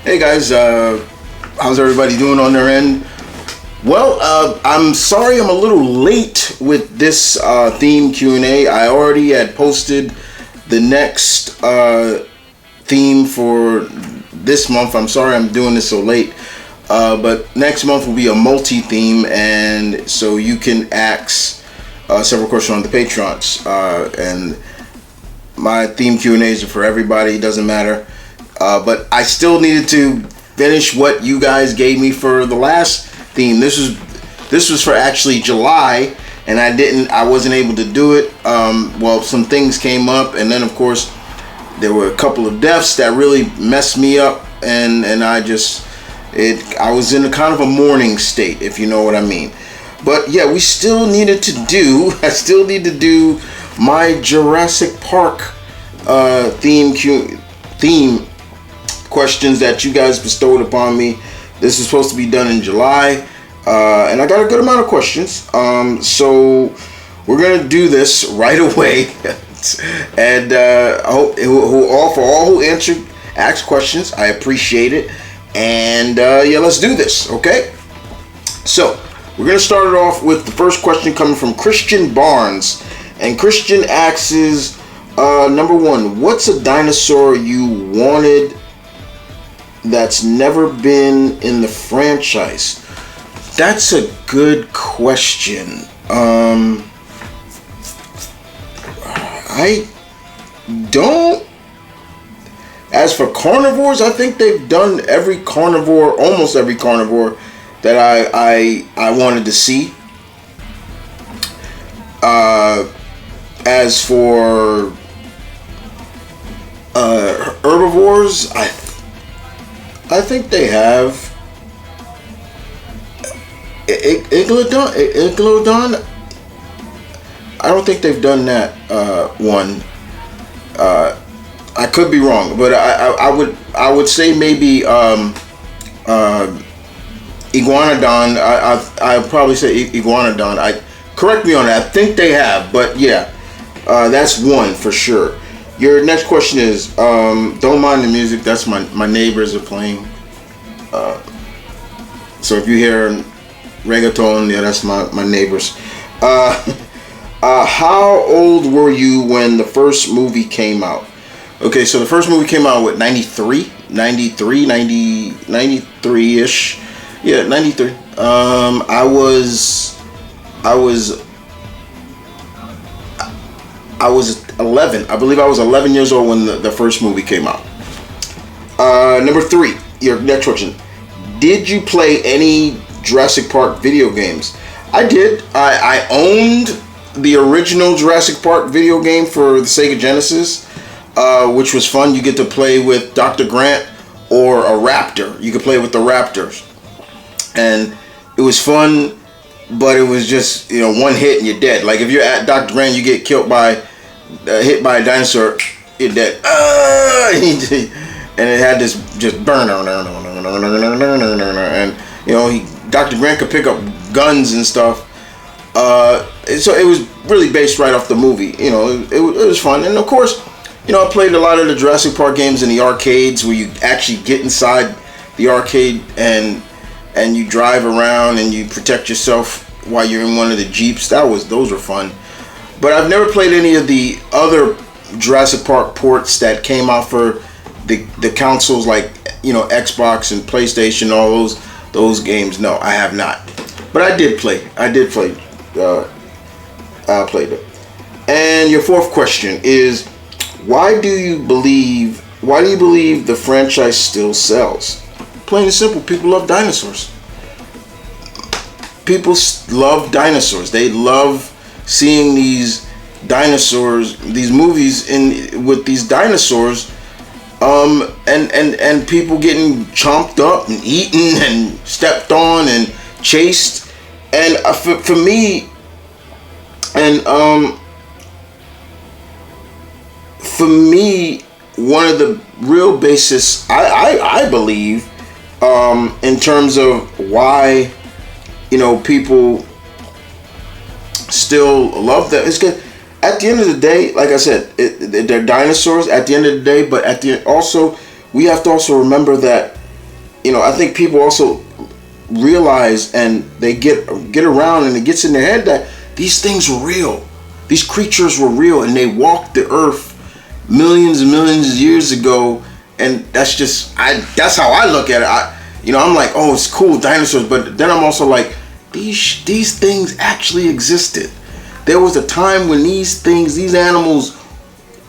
Hey guys, how's everybody doing on their end? Well, I'm sorry I'm a little late with this theme Q&A. I already had posted the next theme for this month. I'm sorry I'm doing this so late. But next month will be a multi-theme, and so you can ask several questions on the Patrons. And my theme Q&As are for everybody, it doesn't matter. But I still needed to finish what you guys gave me for the last theme. This was for actually July, and I wasn't able to do it. Well, some things came up, and then of course there were a couple of deaths that really messed me up, and I was in a kind of a mourning state, if you know what I mean. But yeah, I still need to do my Jurassic Park theme questions that you guys bestowed upon me. This is supposed to be done in July, and I got a good amount of questions. So we're gonna do this right away. And I hope for all who asked questions, I appreciate it. And yeah, let's do this, okay? So we're gonna start it off with the first question coming from Christian Barnes, and Christian asks, number one, what's a dinosaur you wanted that's never been in the franchise? That's a good question. I don't. As for carnivores, I think they've done almost every carnivore that I wanted to see. As for herbivores, I think they have. Iglodon. I don't think they've done that one. I could be wrong, but I would say maybe Iguanodon. I'd probably say Iguanodon. Correct me on that. I think they have, but yeah, that's one for sure. Your next question is, don't mind the music. That's my neighbors are playing. So if you hear reggaeton, yeah, that's my neighbors. How old were you when the first movie came out? Okay, so the first movie came out with 93-ish. Yeah, 93. I was 11. I believe I was 11 years old when the first movie came out. Number 3, your next question. Did you play any Jurassic Park video games? I did. I owned the original Jurassic Park video game for the Sega Genesis, which was fun. You get to play with Dr. Grant or a raptor. You could play with the raptors. And it was fun, but it was just, one hit and you're dead. Like if you're at Dr. Grant, you get hit by a dinosaur, you're dead. And it had this just burn, and Dr. Grant could pick up guns and stuff. So it was really based right off the movie. It was fun, and of course, I played a lot of the Jurassic Park games in the arcades where you actually get inside the arcade and you drive around and you protect yourself while you're in one of the Jeeps. Those were fun. But I've never played any of the other Jurassic Park ports that came out for the consoles, like Xbox and PlayStation, all those games. No, I have not. But I did play. I played it. And your fourth question is, why do you believe the franchise still sells? Plain and simple, people love dinosaurs. People love dinosaurs. They love seeing these dinosaurs, these movies with these dinosaurs, and people getting chomped up and eaten and stepped on and chased. And for me, one of the real basis I believe, in terms of why people still love that, is good. At the end of the day, like I said, they're dinosaurs at the end of the day, but also we have to also remember that I think people also realize, and they get around, and it gets in their head that these things were real. These creatures were real, and they walked the earth millions and millions of years ago. And that's how I look at it. I'm like, oh, it's cool, dinosaurs, but then I'm also like, these things actually existed. There was a time when these animals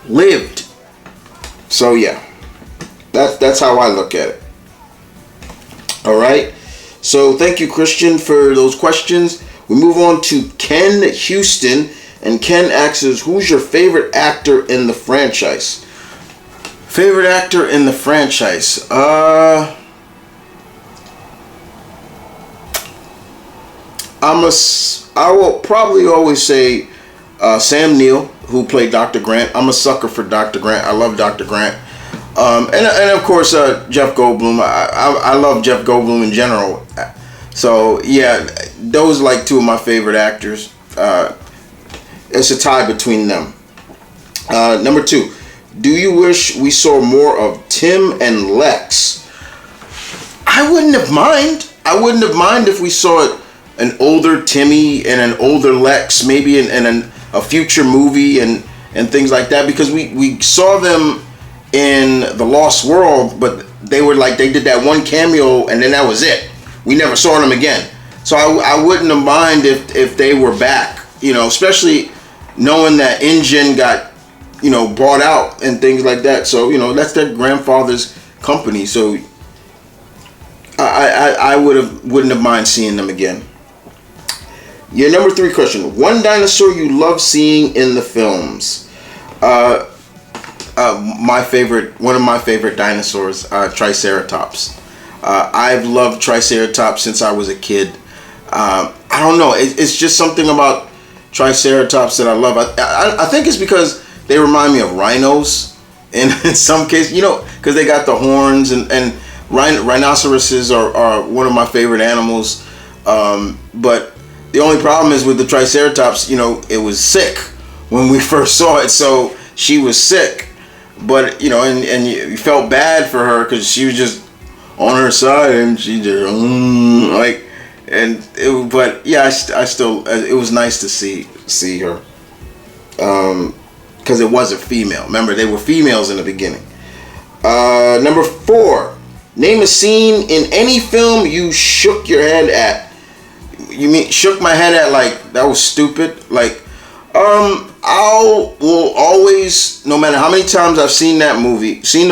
lived. So yeah, that's how I look at it. All right. So thank you, Christian, for those questions. We move on to Ken Houston, and Ken asks, who's your favorite actor in the franchise? Favorite actor in the franchise? I will probably always say Sam Neill, who played Dr. Grant. I'm a sucker for Dr. Grant. I love Dr. Grant. And of course, Jeff Goldblum. I love Jeff Goldblum in general. So yeah, those are like two of my favorite actors. It's a tie between them. Number 2, do you wish we saw more of Tim and Lex? I wouldn't have mind if we saw an older Timmy and an older Lex, maybe in a future movie and things like that, because we saw them in The Lost World, but they did that one cameo and then that was it. We never saw them again. So I wouldn't have mind if they were back, especially knowing that InGen got, bought out and things like that. So, that's their grandfather's company. So I wouldn't have mind seeing them again. Your number 3 question. One dinosaur you love seeing in the films? One of my favorite dinosaurs, Triceratops. I've loved Triceratops since I was a kid. I don't know. It's just something about Triceratops that I love. I think it's because they remind me of rhinos, and in some cases, because they got the horns, and rhinoceroses are one of my favorite animals. But the only problem is with the Triceratops, it was sick when we first saw it, so she was sick. But and you felt bad for her because she was just on her side, and she just but yeah, I still, it was nice to see her, because it was a female. Remember, they were females in the beginning. Number 4, name a scene in any film you shook your head at. You mean shook my head at like that was stupid? Like, I will always, no matter how many times I've seen the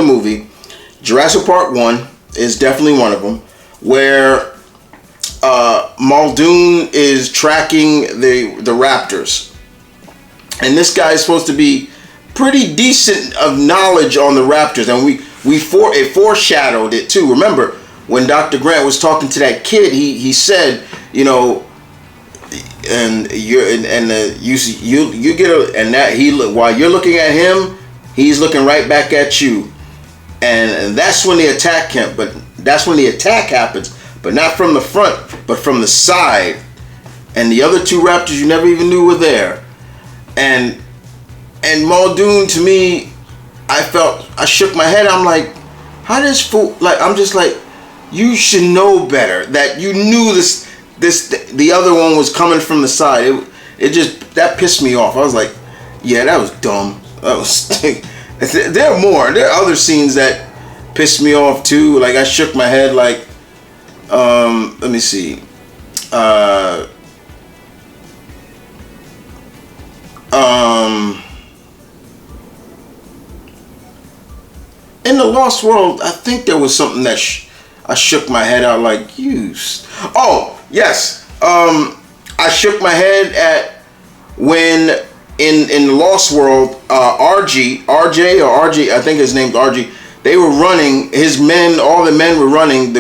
movie, Jurassic Park 1 is definitely one of them, where Muldoon is tracking the raptors, and this guy is supposed to be pretty decent of knowledge on the raptors, and it foreshadowed it too. Remember when Dr. Grant was talking to that kid, he said, and you get while you're looking at him, he's looking right back at you, and that's when the attack happens, but not from the front, but from the side, and the other 2 raptors you never even knew were there, and Muldoon, to me, I shook my head. I'm like, how does fool, like, I'm just like, you should know better, that you knew the other one was coming from the side. That pissed me off. I was like, yeah, that was dumb. There are other scenes that pissed me off too. Like, I shook my head like, let me see. In The Lost World, I think there was something that I shook my head out like, oh, yes. I shook my head at when in Lost World, RJ, I think his name's RG, they were running, all the men were running,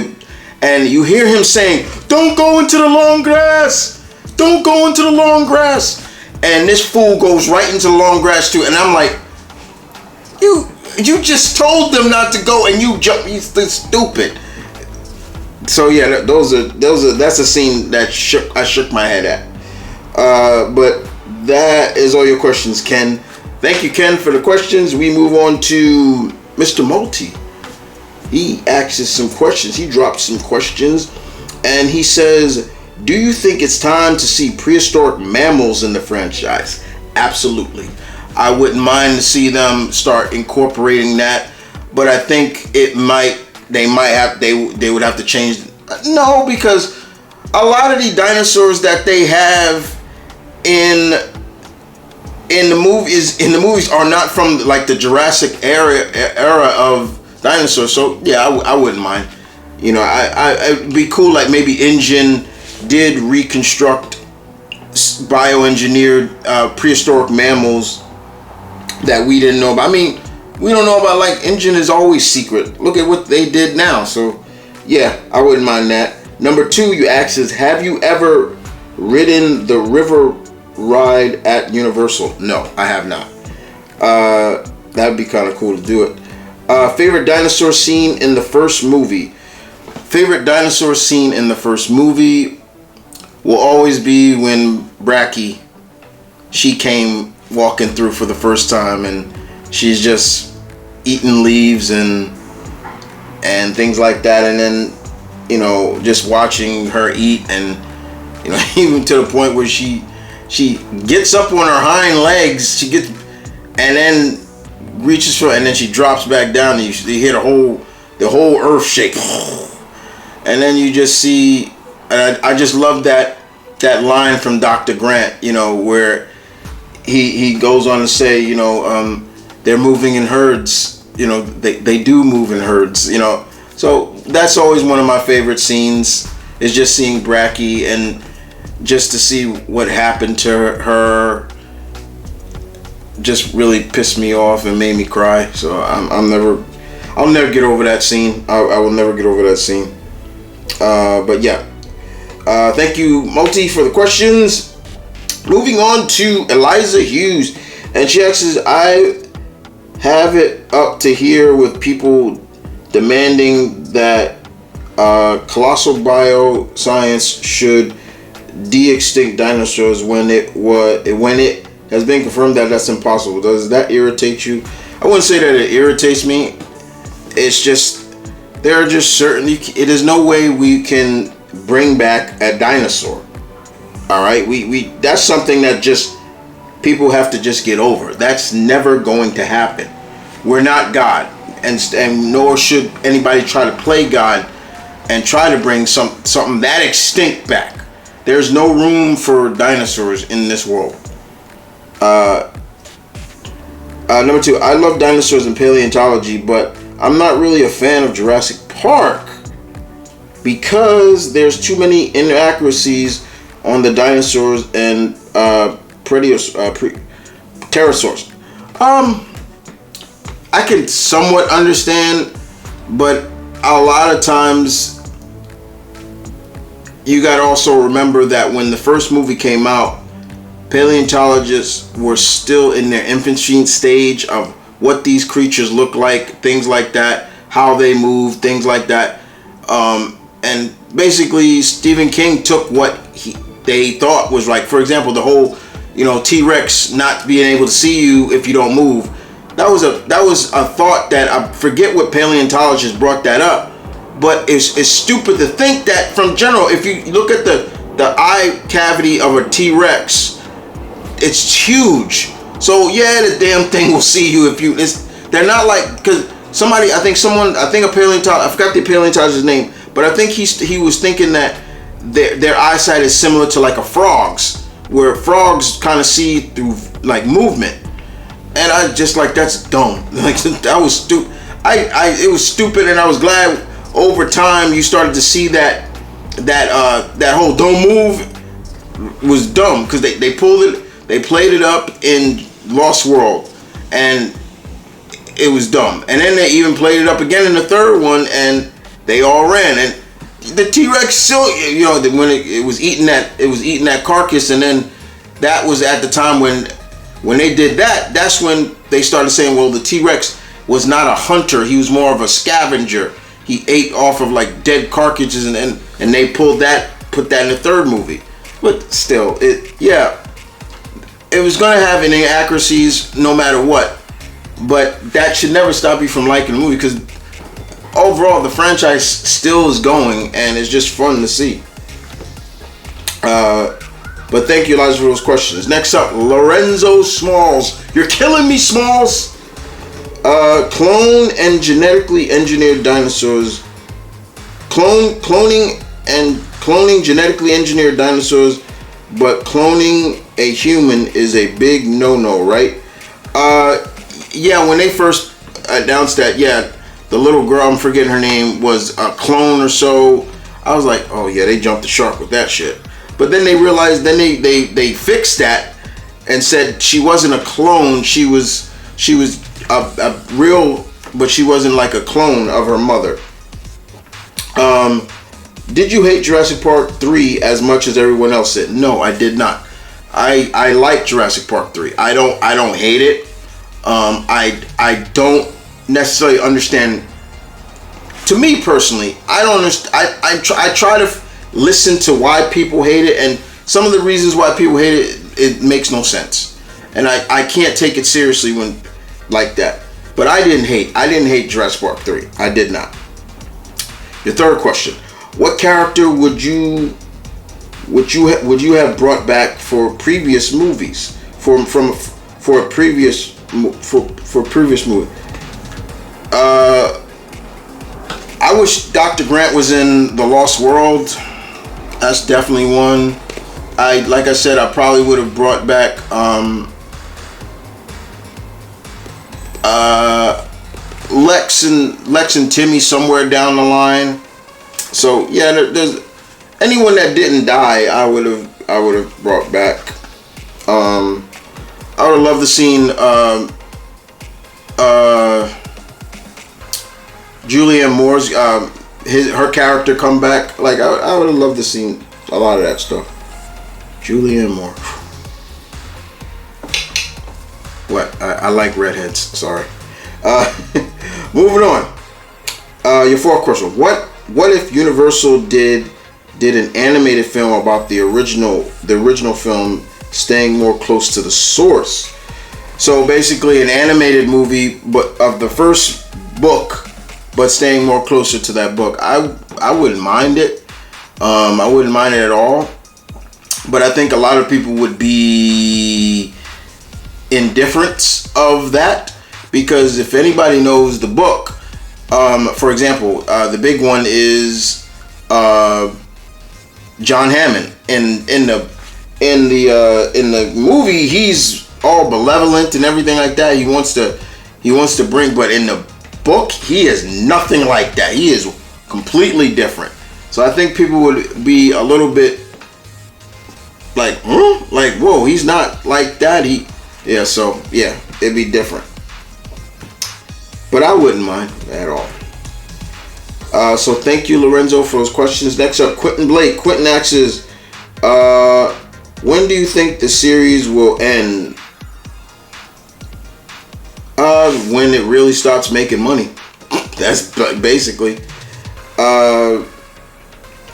and you hear him saying, don't go into the long grass, don't go into the long grass, and this fool goes right into the long grass too, and I'm like, you just told them not to go, and you jump, you stupid. So yeah, that's a scene that I shook my head at. But that is all your questions, Ken. Thank you, Ken, for the questions. We move on to Mr. Multi. he asks some questions. He drops some questions, and he says, "Do you think it's time to see prehistoric mammals in the franchise?" Absolutely. I wouldn't mind to see them start incorporating that, but I think they would have to change. No, because a lot of the dinosaurs that they have in the movies are not from like the Jurassic era of dinosaurs. So yeah, I wouldn't mind. You know, it'd be cool. Like maybe InGen did reconstruct bioengineered prehistoric mammals that we didn't know about. I mean, we don't know about, like, InGen is always secret. Look at what they did now. So yeah, I wouldn't mind that. Number 2, you ask is, have you ever ridden the river ride at Universal? No, I have not. That'd be kind of cool to do it. Favorite dinosaur scene in the first movie? Favorite dinosaur scene in the first movie will always be when Bracky, she came walking through for the first time, and she's just eating leaves and things like that, and then, you know, just watching her eat, and, you know, even to the point where she gets up on her hind legs, she gets, and then reaches for, and then she drops back down, and you hear the whole earth shake, and then you just see, and I just love that line from Dr. Grant, you know, where he goes on to say, you know, they're moving in herds, you know, they do move in herds, you know. So that's always one of my favorite scenes, is just seeing Bracky, and just to see what happened to her just really pissed me off and made me cry. So I'll never get over that scene. I will never get over that scene. But yeah, thank you, Multi, for the questions. Moving on to Eliza Hughes, and she asks, I have it up to here with people demanding that colossal bioscience should de-extinct dinosaurs when it has been confirmed that that's impossible. Does that irritate you? I wouldn't say that it irritates me. It's just, there are just certain, it is no way we can bring back a dinosaur. All right, we that's something that just people have to just get over. That's never going to happen. We're not God, and nor should anybody try to play God and try to bring something that extinct back. There's no room for dinosaurs in this world. Number 2, I love dinosaurs and paleontology, but I'm not really a fan of Jurassic Park because there's too many inaccuracies on the dinosaurs and pterosaurs. I can somewhat understand, but a lot of times you got to also remember that when the first movie came out, paleontologists were still in their infancy stage of what these creatures look like, things like that, how they move, things like that. And basically Stephen King took what they thought was, like, for example, the whole, you know, T-Rex not being able to see you if you don't move. That was a thought that, I forget what paleontologists brought that up, but it's stupid to think that from general. If you look at the eye cavity of a T-Rex, it's huge. So yeah, the damn thing will see you if you. They're not like, because somebody, I think a paleontologist, I forgot the paleontologist's name, but I think he was thinking that their eyesight is similar to like a frog's, where frogs kind of see through like movement. And I just, like, that's dumb. Like, that was stupid. It was stupid, and I was glad over time you started to see that whole don't move was dumb, because they played it up in Lost World, and it was dumb. And then they even played it up again in the third one, and they all ran. And the T-Rex still, you know, when it was eating that carcass, and then that was at the time when they did that, that's when they started saying, well, the T-Rex was not a hunter, he was more of a scavenger. He ate off of like dead carcasses, and they put that in the third movie. But still, it was gonna have inaccuracies no matter what. But that should never stop you from liking the movie, because overall, the franchise still is going, and it's just fun to see. But thank you, Elijah, for those questions. Next up, Lorenzo Smalls. You're killing me, Smalls. Clone and genetically engineered dinosaurs. Cloning genetically engineered dinosaurs, but cloning a human is a big no-no, right? Yeah, when they first announced that, yeah, the little girl, I'm forgetting her name, was a clone or so. I was like, oh yeah, they jumped the shark with that shit. But then they realized, then they fixed that and said she wasn't a clone. She was a real, but she wasn't like a clone of her mother. Did you hate Jurassic Park 3 as much as everyone else did? No, I did not. I like Jurassic Park 3. I don't hate it. I don't necessarily understand. To me personally, I don't understand. I try to listen to why people hate it, and some of the reasons why people hate it, it makes no sense, and I can't take it seriously when like that. But I didn't hate Jurassic Park 3. I did not. Your third question: what character would you have brought back for previous movies for a previous movie? I wish Dr. Grant was in The Lost World. That's definitely one. Like I said, I probably would have brought back Lex and Timmy somewhere down the line. So yeah, there's anyone that didn't die, I would have brought back. I would have loved to seen Julianne Moore's her character come back. Like I would have loved to seen a lot of that stuff. Julianne Moore. What? I like redheads. Sorry. Moving on. Your fourth question. What if Universal did an animated film about the original film, staying more close to the source? So basically, an animated movie, but of the first book, but staying more closer to that book. I wouldn't mind it. I wouldn't mind it at all. But I think a lot of people would be indifferent of that, because if anybody knows the book, for example, the big one is John Hammond. In the movie, he's all benevolent and everything like that. He wants to bring, but in the book, he is nothing like that. He is completely different. So I think people would be a little bit like, like, whoa, he's not like that. So it'd be different. But I wouldn't mind at all. So thank you, Lorenzo, for those questions. Next up, Quentin Blake. Quentin asks, when do you think the series will end? When it really starts making money. That's basically.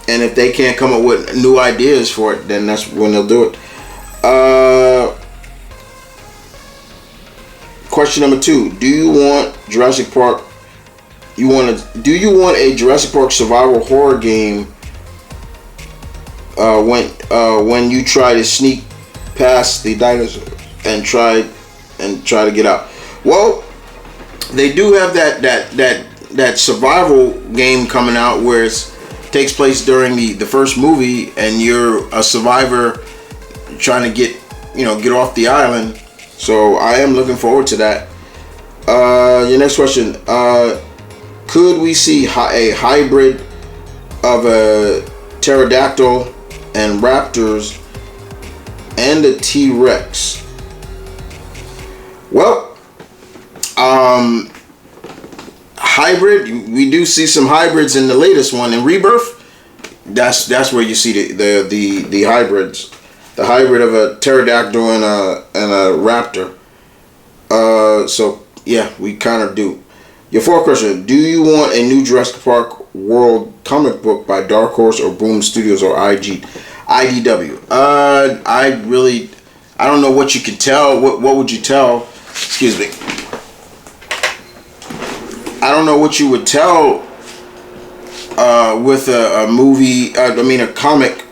And if they can't come up with new ideas for it, then that's when they'll do it. Question number 2: do you want Jurassic Park? Do you want a Jurassic Park survival horror game? When you try to sneak past the dinosaurs and try to get out. Well, they do have that survival game coming out where it takes place during the first movie, and you're a survivor trying to get off the island. So I am looking forward to that. Your next question: could we see a hybrid of a pterodactyl and raptors and a T-Rex? Well, hybrid, we do see some hybrids in the latest one. In Rebirth, that's where you see the hybrids. The hybrid of a pterodactyl and a raptor. So yeah, we kind of do. Your fourth question: do you want a new Jurassic Park World comic book by Dark Horse or Boom Studios or IDW? I don't know what you can tell. What would you tell? Excuse me. I don't know what you would tell with a movie. A comic.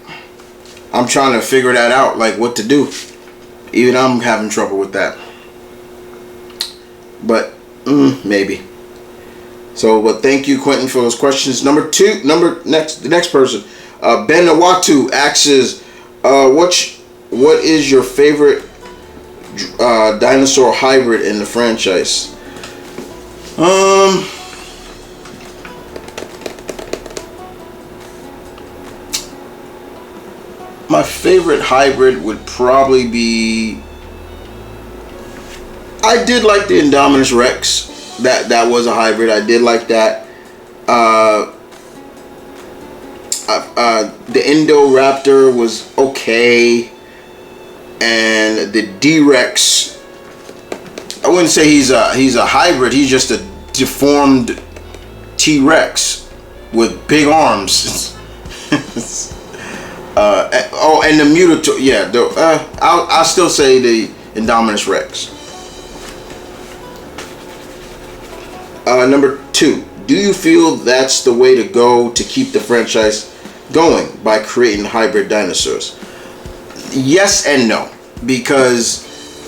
I'm trying to figure that out, like what to do. Even I'm having trouble with that. But maybe. So, but thank you, Quentin, for those questions. The next person, Ben Nawatu asks, what is your favorite dinosaur hybrid in the franchise? My favorite hybrid would probably be. I did like the Indominus Rex. That was a hybrid. I did like that. The Indoraptor was okay, and the D-Rex. I wouldn't say he's a hybrid. He's just a deformed T-Rex with big arms. And the Mutator. Yeah, I'll still say the Indominus Rex. Number 2, do you feel that's the way to go to keep the franchise going by creating hybrid dinosaurs? Yes and no, because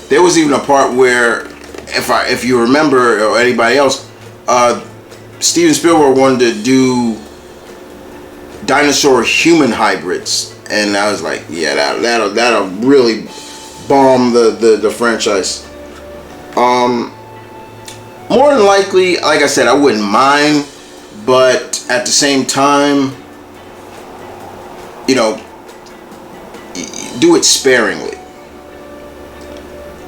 there was even a part where, if you remember, or anybody else, Steven Spielberg wanted to do dinosaur human hybrids, and I was like, yeah, that'll really bomb the franchise. More than likely, like I said, I wouldn't mind, but at the same time, do it sparingly.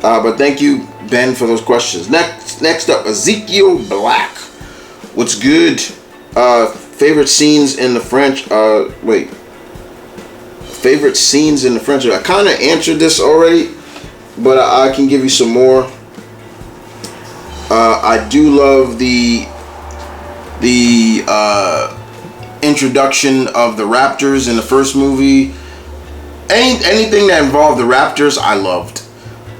But thank you, Ben, for those questions. Next up, Ezekiel Black. What's good? Favorite scenes in the favorite scenes in the franchise. I kind of answered this already, but I can give you some more. I do love the introduction of the Raptors in the first movie. Anything that involved the Raptors, I loved.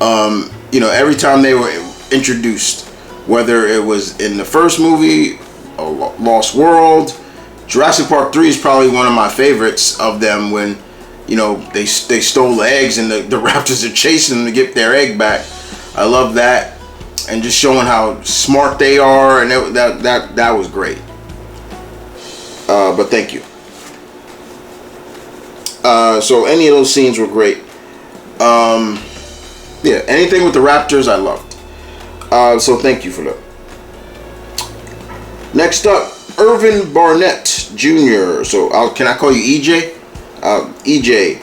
Every time they were introduced, whether it was in the first movie, Lost World, Jurassic Park 3 is probably one of my favorites of them, when they stole the eggs and the Raptors are chasing them to get their egg back. I love that. And just showing how smart they are, and that was great. But thank you. So any of those scenes were great. Anything with the Raptors, I loved. So thank you for that. Next up, Irvin Barnett Jr. So can I call you EJ? EJ.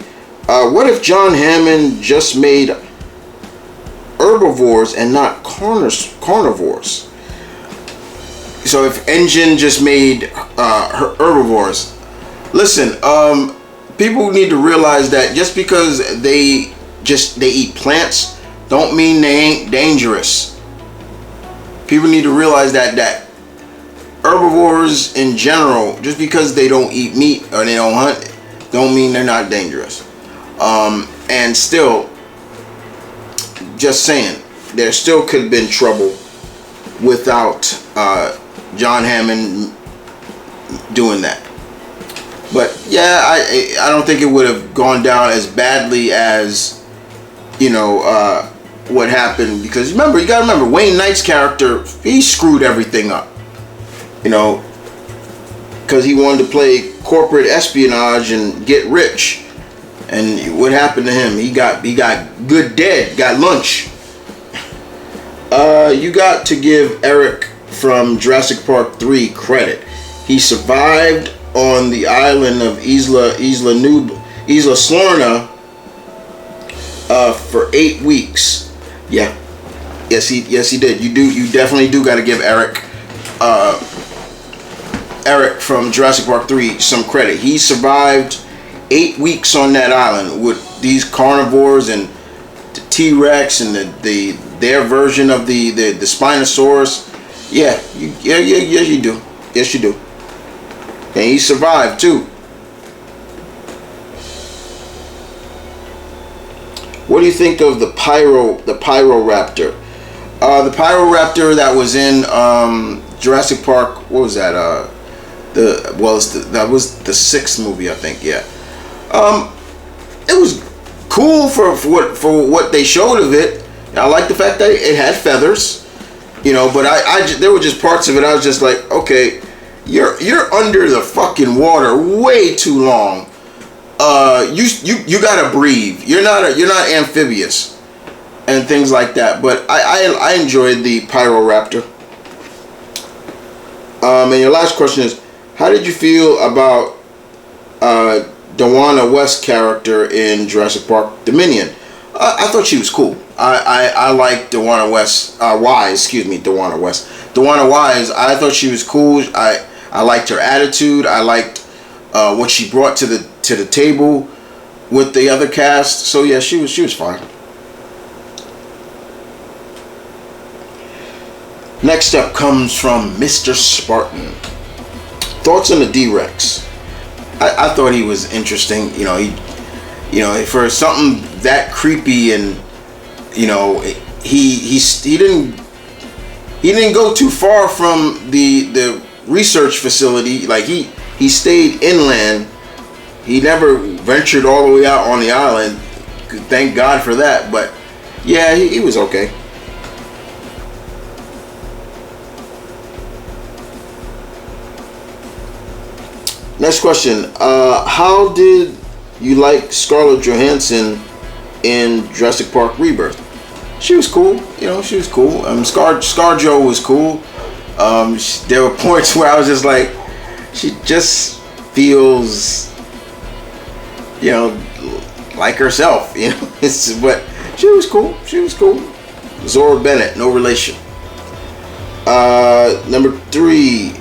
What if John Hammond just made herbivores and not carnivores? So if Engine just made herbivores, listen, people need to realize that just because they eat plants don't mean they ain't dangerous. People need to realize that herbivores in general, just because they don't eat meat or they don't hunt, don't mean they're not dangerous. And still, just saying, there still could have been trouble without John Hammond doing that. But yeah, I don't think it would have gone down as badly as what happened, because you gotta remember Wayne Knight's character, he screwed everything up, because he wanted to play corporate espionage and get rich. And what happened to him? He got good dead, got lunch. You got to give Eric from Jurassic Park 3 credit. He survived on the island of Isla Sorna for 8 weeks. Yeah. Yes he did. You definitely do got to give Eric from Jurassic Park 3 some credit. He survived 8 weeks on that island with these carnivores and the T-Rex and their version of the Spinosaurus. Yes you do. Yes you do. And he survived too. What do you think of the Pyroraptor? The Pyroraptor that was in Jurassic Park. What was that? That was the sixth movie, I think. Yeah. It was cool for what they showed of it. I like the fact that it had feathers, But there were just parts of it I was just like, okay, you're under the fucking water way too long. You gotta breathe. You're not amphibious, and things like that. But I enjoyed the Pyroraptor. And your last question is, how did you feel about Dawana West character in Jurassic Park Dominion? I thought she was cool. I liked Dawana West. Dawana West. Dawana Wise. I thought she was cool. I liked her attitude. I liked what she brought to the table with the other cast. So yeah, she was fine. Next up comes from Mr. Spartan. Thoughts on the D-Rex? I thought he was interesting. For something that creepy, and he didn't go too far from the research facility. Like he stayed inland. He never ventured all the way out on the island. Thank God for that. But yeah, he was okay. Next question. How did you like Scarlett Johansson in Jurassic Park Rebirth? She was cool. She was cool. ScarJo was cool. There were points where I was just like, she just feels, like herself. But she was cool. She was cool. Zora Bennett, no relation. Number 3.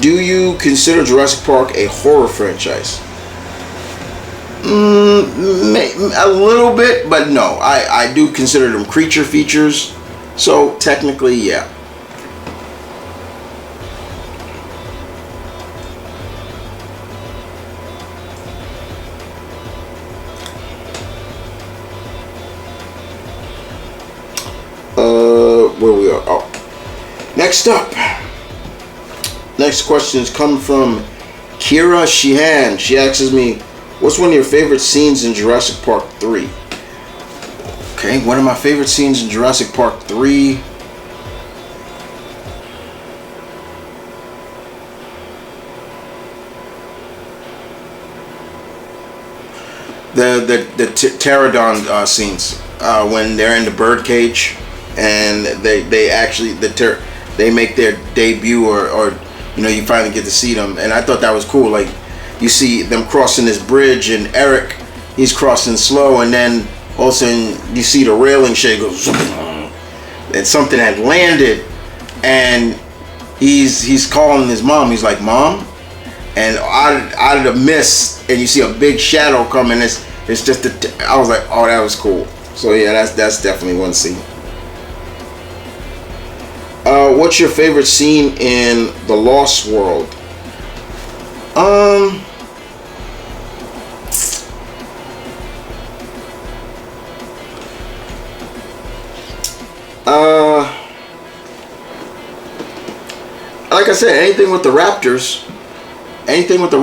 Do you consider Jurassic Park a horror franchise? A little bit, but no. I do consider them creature features. So technically, yeah. Where we are? Oh, next up. Next questions come from Kira Sheehan. She asks me, what's one of your favorite scenes in Jurassic Park 3? Okay, one of my favorite scenes in Jurassic Park 3. The pterodon scenes when they're in the bird cage and they actually they make their debut or you finally get to see them, and I thought that was cool. Like, you see them crossing this bridge, and Eric, he's crossing slow, and then all of a sudden you see the railing shake goes, and something had landed, and he's calling his mom. He's like, Mom, and out of the mist, and you see a big shadow coming. It's just I was like, oh, that was cool. So yeah, that's definitely one scene. What's your favorite scene in The Lost World? Like I said, anything with the Raptors, or anything with the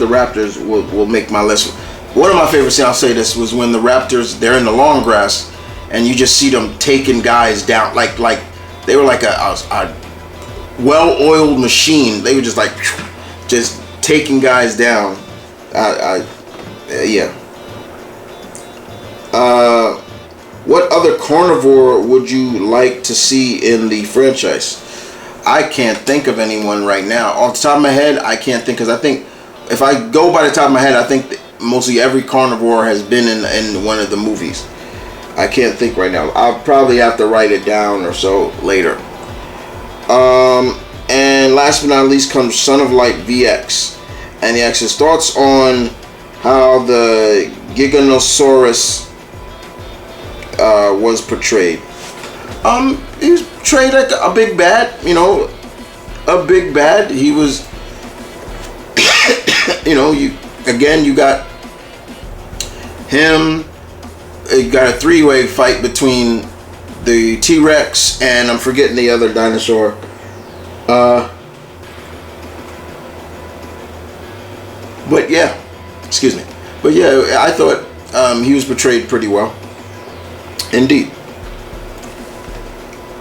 Raptors will make my list. One of my favorite scenes, I'll say this, was when the Raptors, they're in the long grass, and you just see them taking guys down, like they were like a well-oiled machine. They were just taking guys down. Yeah. What other carnivore would you like to see in the franchise? I can't think of anyone right now. Off the top of my head, I can't think, because I think if I go by the top of my head, I think mostly every carnivore has been in one of the movies. I can't think right now. I'll probably have to write it down or so later. And last but not least comes Son of Light VX. And he asks his thoughts on how the Giganosaurus was portrayed. He was portrayed like a big bad, a big bad. He was, you got him. It got a three-way fight between the T-Rex and I'm forgetting the other dinosaur. But yeah, excuse me. But yeah, I thought he was portrayed pretty well. Indeed.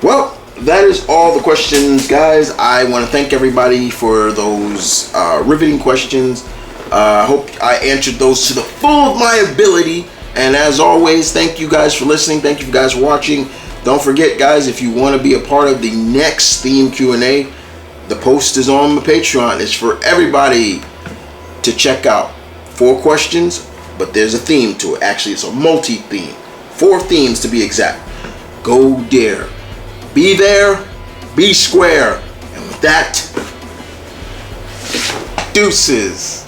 Well, that is all the questions, guys. I want to thank everybody for those riveting questions. I hope I answered those to the full of my ability. And as always, thank you guys for listening. Thank you guys for watching. Don't forget, guys, if you want to be a part of the next theme Q&A, the post is on my Patreon. It's for everybody to check out. 4 questions, but there's a theme to it. Actually, it's a multi-theme. 4 themes to be exact. Go dare. Be there, be square. And with that, deuces.